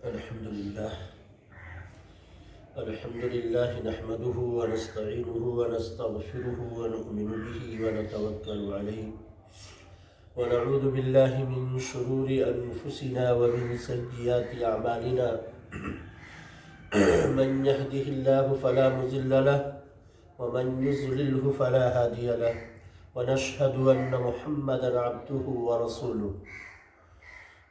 الحمد لله نحمده ونستعينه ونستغفره ونؤمن به ونتوكل عليه ونعوذ بالله من شرور أنفسنا ومن سيئات أعمالنا من يهده الله فلا مضل له ومن يضلله فلا هادي له ونشهد أن محمدا عبده ورسوله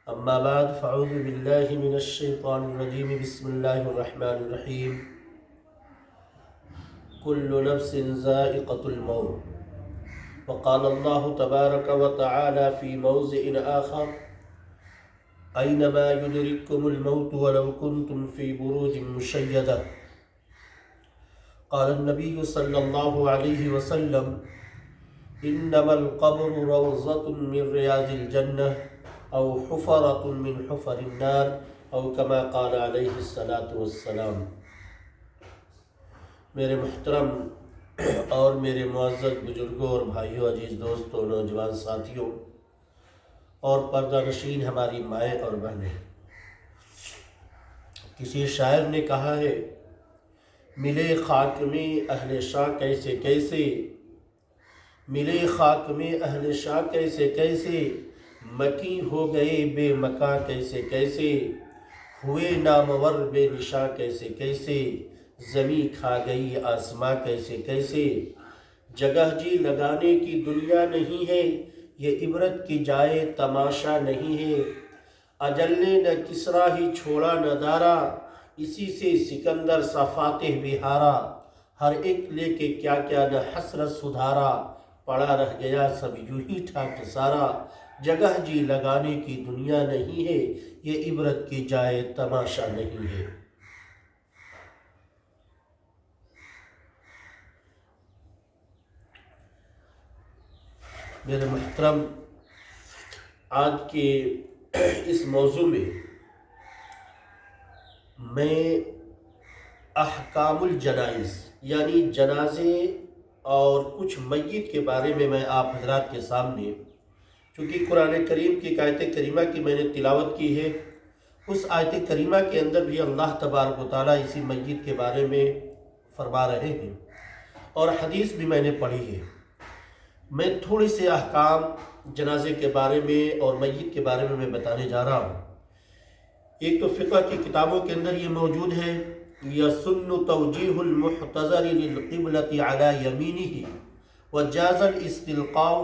أما بعد فأعوذ بالله من الشيطان الرجيم بسم الله الرحمن الرحيم كل نفس ذائقة الموت وقال الله تبارك وتعالى في موضع آخر أينما يدرككم الموت ولو كنتم في بروج مشيدة قال النبي صلى الله عليه وسلم إنما القبر روضة من رياض الجنة او حفرۃ من حفر النار او کما قال علیہ الصلاۃ والسلام۔ میرے محترم اور میرے معزز بزرگوں اور بھائیوں، عزیز دوستوں، نوجوان ساتھیوں اور پردہ نشین ہماری مائیں اور بہنیں، کسی شاعر نے کہا ہے ملے خاک میں اہل شاہ کیسے کیسے، ملے خاک میں اہل شاہ کیسے کیسے، مکی ہو گئے بے مکاں کیسے کیسے، ہوئے نامور بے نشاں کیسے کیسے، زمیں کھا گئی آسماں کیسے کیسے، جگہ جی لگانے کی دنیا نہیں ہے، یہ عبرت کی جائے تماشا نہیں ہے، اجل نے نہ کسرا ہی چھوڑا نہ دارا، اسی سے سکندر سا فاتح بہارا، ہر ایک لے کے کیا کیا نہ حسرت سدھارا، پڑا رہ گیا سب یوں ہی ٹھاٹ سارا، جگہ جی لگانے کی دنیا نہیں ہے، یہ عبرت کی جائے تماشا نہیں ہے۔ میرے محترم، آج کے اس موضوع میں احکام الجنائز یعنی جنازے اور کچھ میت کے بارے میں آپ حضرات کے سامنے، چونکہ قرآن کریم کی ایک آیت کریمہ کی میں نے تلاوت کی ہے، اس آیت کریمہ کے اندر بھی اللہ تبارک و تعالیٰ اسی میت کے بارے میں فرما رہے ہیں، اور حدیث بھی میں نے پڑھی ہے۔ میں تھوڑی سے احکام جنازے کے بارے میں اور میت کے بارے میں بتانے جا رہا ہوں۔ ایک تو فقہ کی کتابوں کے اندر یہ موجود ہے، یسن توجیہ المحتضر للقبلۃ علی یمینہ وجاز الاستلقاء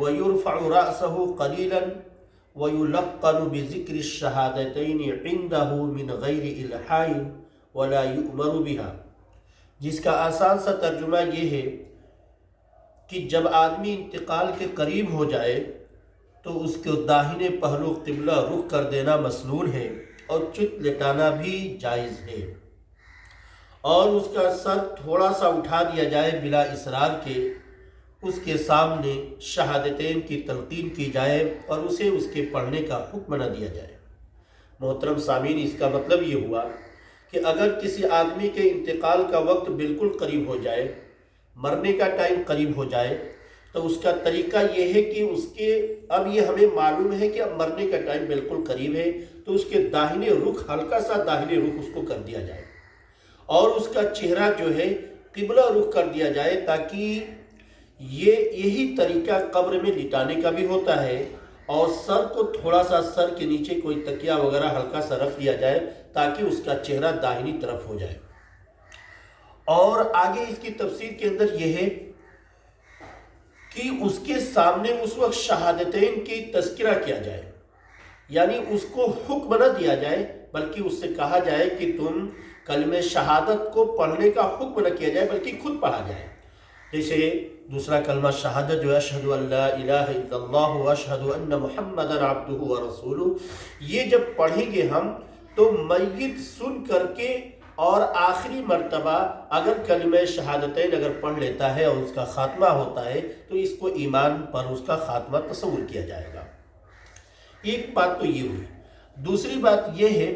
ويرفع رأسه قليلا ويلقن بذكر الشهادتين عنده من غير إلحاء ولا يؤمر بها، جس کا آسان سا ترجمہ یہ ہے کہ جب آدمی انتقال کے قریب ہو جائے تو اس کو داہنے پہلو قبلہ رخ کر دینا مسنون ہے، اور چت لٹانا بھی جائز ہے، اور اس کا سر تھوڑا سا اٹھا دیا جائے بلا اصرار کے، اس کے سامنے شہادتین کی تلقین کی جائے اور اسے اس کے پڑھنے کا حکم نہ دیا جائے۔ محترم سامعین، اس کا مطلب یہ ہوا کہ اگر کسی آدمی کے انتقال کا وقت بالکل قریب ہو جائے، مرنے کا ٹائم قریب ہو جائے، تو اس کا طریقہ یہ ہے کہ اس کے اب یہ ہمیں معلوم ہے کہ اب مرنے کا ٹائم بالکل قریب ہے، تو اس کے داہنے رخ، ہلکا سا داہنے رخ اس کو کر دیا جائے، اور اس کا چہرہ جو ہے قبلہ رخ کر دیا جائے، تاکہ یہی طریقہ قبر میں لٹانے کا بھی ہوتا ہے، اور سر کو تھوڑا سا سر کے نیچے کوئی تکیہ وغیرہ ہلکا سا رکھ دیا جائے تاکہ اس کا چہرہ داہنی طرف ہو جائے۔ اور آگے اس کی تفسیر کے اندر یہ ہے کہ اس کے سامنے اس وقت شہادتین کی تذکرہ کیا جائے، یعنی اس کو حکم نہ دیا جائے بلکہ اس سے کہا جائے کہ تم کلمہ شہادت کو پڑھنے کا حکم نہ کیا جائے بلکہ خود پڑھا جائے۔ جیسے دوسرا کلمہ شہادت جو اشہد ان لا الہ الا اللہ واشہد ان محمدا عبدہ ورسولہ، یہ جب پڑھیں گے ہم تو میت سن کر کے اور آخری مرتبہ اگر کلمہ شہادتین اگر پڑھ لیتا ہے اور اس کا خاتمہ ہوتا ہے تو اس کو ایمان پر اس کا خاتمہ تصور کیا جائے گا۔ ایک بات تو یہ ہوئی۔ دوسری بات یہ ہے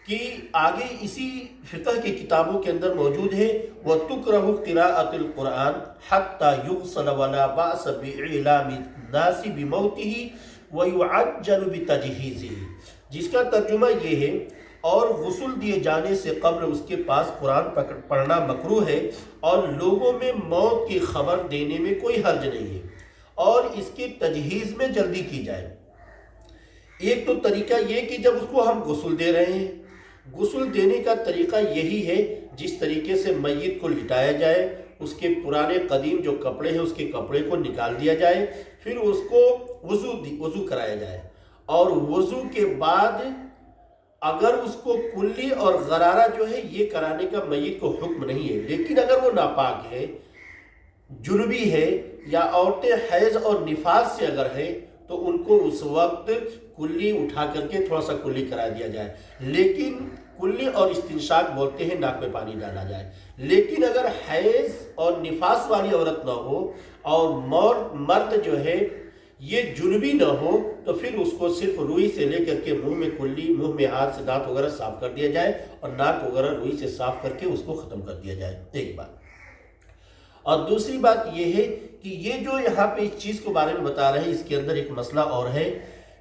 کہ آگے اسی فقہ کی کتابوں کے اندر موجود ہے وَتُكْرَهُ قِرَاءَةُ الْقُرْآنِ حَتَّى يُغْسَلَ وَلَا بَأْسَ بِإِعْلَامِ النَّاسِ بِمَوْتِهِ وَيُعَجَّلُ بِتَجْهِيزِهِ، جس کا ترجمہ یہ ہے اور غسل دیے جانے سے قبل اس کے پاس قرآن پڑھنا مکروہ ہے، اور لوگوں میں موت کی خبر دینے میں کوئی حرج نہیں ہے، اور اس کی تجہیز میں جلدی کی جائے۔ ایک تو طریقہ یہ کہ جب اس کو ہم غسل دے رہے ہیں، غسل دینے کا طریقہ یہی ہے جس طریقے سے میت کو لٹایا جائے، اس کے پرانے قدیم جو کپڑے ہیں اس کے کپڑے کو نکال دیا جائے، پھر اس کو وضو کرایا جائے، اور وضو کے بعد اگر اس کو کلی اور غرارہ جو ہے یہ کرانے کا میت کو حکم نہیں ہے، لیکن اگر وہ ناپاک ہے، جنبی ہے، یا عورتیں حیض اور نفاس سے اگر ہے تو ان کو اس وقت کلی اٹھا کر کے تھوڑا سا کلی کرا دیا جائے، لیکن کلی اور استنشاق بولتے ہیں ناک میں پانی ڈالا جائے۔ لیکن اگر حیض اور نفاس والی عورت نہ ہو اور مرد جو ہے یہ جنبی نہ ہو تو پھر اس کو صرف روئی سے لے کر کے منہ میں کلی، منہ میں ہاتھ سے دانت وغیرہ صاف کر دیا جائے، اور ناک وغیرہ روئی سے صاف کر کے اس کو ختم کر دیا جائے، ایک بات۔ اور دوسری بات یہ ہے کہ یہ جو یہاں پہ اس چیز کے بارے میں بتا رہے ہیں، اس کے اندر ایک مسئلہ اور ہے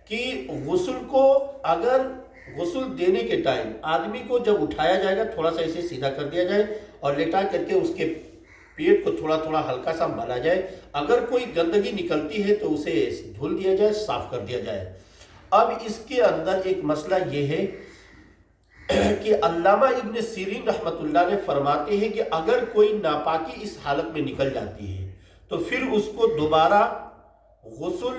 کہ غسل کو اگر غسل دینے کے ٹائم آدمی کو جب اٹھایا جائے گا تھوڑا سا اسے سیدھا کر دیا جائے اور لٹا کر کے اس کے پیٹ کو تھوڑا تھوڑا ہلکا سا ملا جائے، اگر کوئی گندگی نکلتی ہے تو اسے دھل دیا جائے، صاف کر دیا جائے۔ اب اس کے اندر ایک مسئلہ یہ ہے کہ علامہ ابن سیرین رحمۃ اللہ نے فرماتے ہیں کہ اگر کوئی ناپاکی اس حالت میں نکل جاتی ہے تو پھر اس کو دوبارہ غسل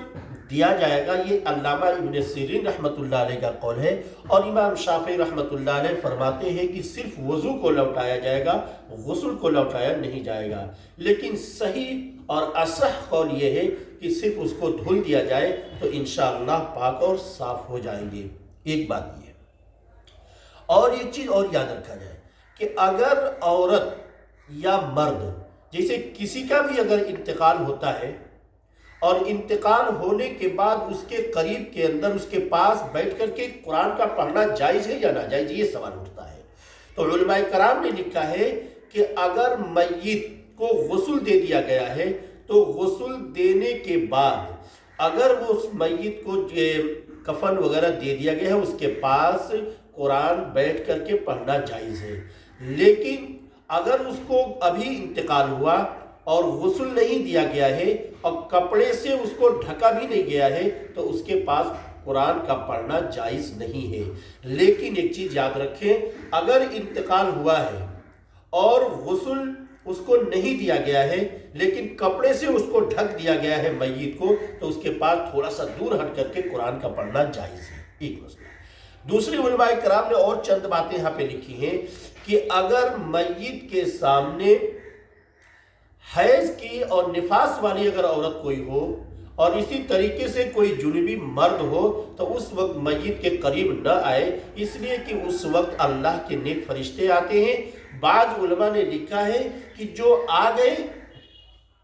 دیا جائے گا، یہ علامہ ابن سیرین رحمۃ اللہ علیہ کا قول ہے۔ اور امام شافعی رحمۃ اللہ علیہ فرماتے ہیں کہ صرف وضو کو لوٹایا جائے گا، غسل کو لوٹایا نہیں جائے گا، لیکن صحیح اور اصح قول یہ ہے کہ صرف اس کو دھل دیا جائے تو انشاءاللہ پاک اور صاف ہو جائیں گے، ایک بات یہ۔ اور ایک چیز اور یاد رکھا جائے کہ اگر عورت یا مرد، جیسے کسی کا بھی اگر انتقال ہوتا ہے اور انتقال ہونے کے بعد اس کے قریب کے اندر اس کے پاس بیٹھ کر کے قرآن کا پڑھنا جائز ہے یا ناجائز، یہ سوال اٹھتا ہے، تو علماء کرام نے لکھا ہے کہ اگر میت کو غسل دے دیا گیا ہے تو غسل دینے کے بعد اگر وہ اس میت کو کفن وغیرہ دے دیا گیا ہے اس کے پاس قرآن بیٹھ کر کے پڑھنا جائز ہے، لیکن اگر اس کو ابھی انتقال ہوا اور غسل نہیں دیا گیا ہے اور کپڑے سے اس کو ڈھکا بھی نہیں گیا ہے تو اس کے پاس قرآن کا پڑھنا جائز نہیں ہے۔ لیکن ایک چیز یاد رکھیں، اگر انتقال ہوا ہے اور غسل اس کو نہیں دیا گیا ہے لیکن کپڑے سے اس کو ڈھک دیا گیا ہے میت کو، تو اس کے پاس تھوڑا سا دور ہٹ کر کے قرآن کا پڑھنا جائز ہے، ایک مسئلہ۔ دوسری علماء کرام نے اور چند باتیں یہاں پہ لکھی ہیں کہ اگر میت کے سامنے حیض کی اور نفاس والی اگر عورت کوئی ہو اور اسی طریقے سے کوئی جنبی مرد ہو تو اس وقت میت کے قریب نہ آئے، اس لیے کہ اس وقت اللہ کے نیک فرشتے آتے ہیں۔ بعض علماء نے لکھا ہے کہ جو آ گئے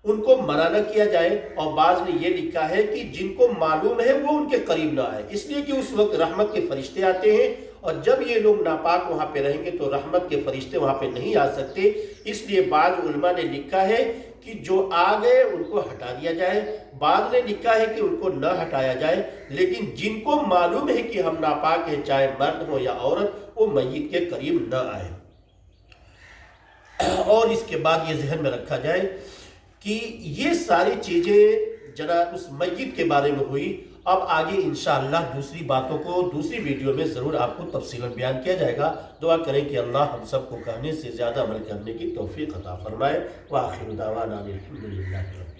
ان کو منع نہ کیا جائے، اور بعض نے یہ لکھا ہے کہ جن کو معلوم ہے وہ ان کے قریب نہ آئے، اس لیے کہ اس وقت رحمت کے فرشتے آتے ہیں، اور جب یہ لوگ ناپاک وہاں پہ رہیں گے تو رحمت کے فرشتے وہاں پہ نہیں آ سکتے، اس لیے بعض علماء نے لکھا ہے کہ جو آ گئے ان کو ہٹا دیا جائے، بعض نے لکھا ہے کہ ان کو نہ ہٹایا جائے، لیکن جن کو معلوم ہے کہ ہم ناپاک ہیں چاہے مرد ہو یا عورت، وہ میت کے قریب نہ آئے۔ اور اس کے بعد یہ ذہن میں رکھا جائے کہ یہ ساری چیزیں جناب اس میت کے بارے میں ہوئی، اب آگے انشاءاللہ دوسری باتوں کو دوسری ویڈیو میں ضرور آپ کو تفصیلاً بیان کیا جائے گا۔ دعا کریں کہ اللہ ہم سب کو کہنے سے زیادہ عمل کرنے کی توفیق عطا فرمائے۔ وآخر دعوانا الحمدللہ رب العالمین۔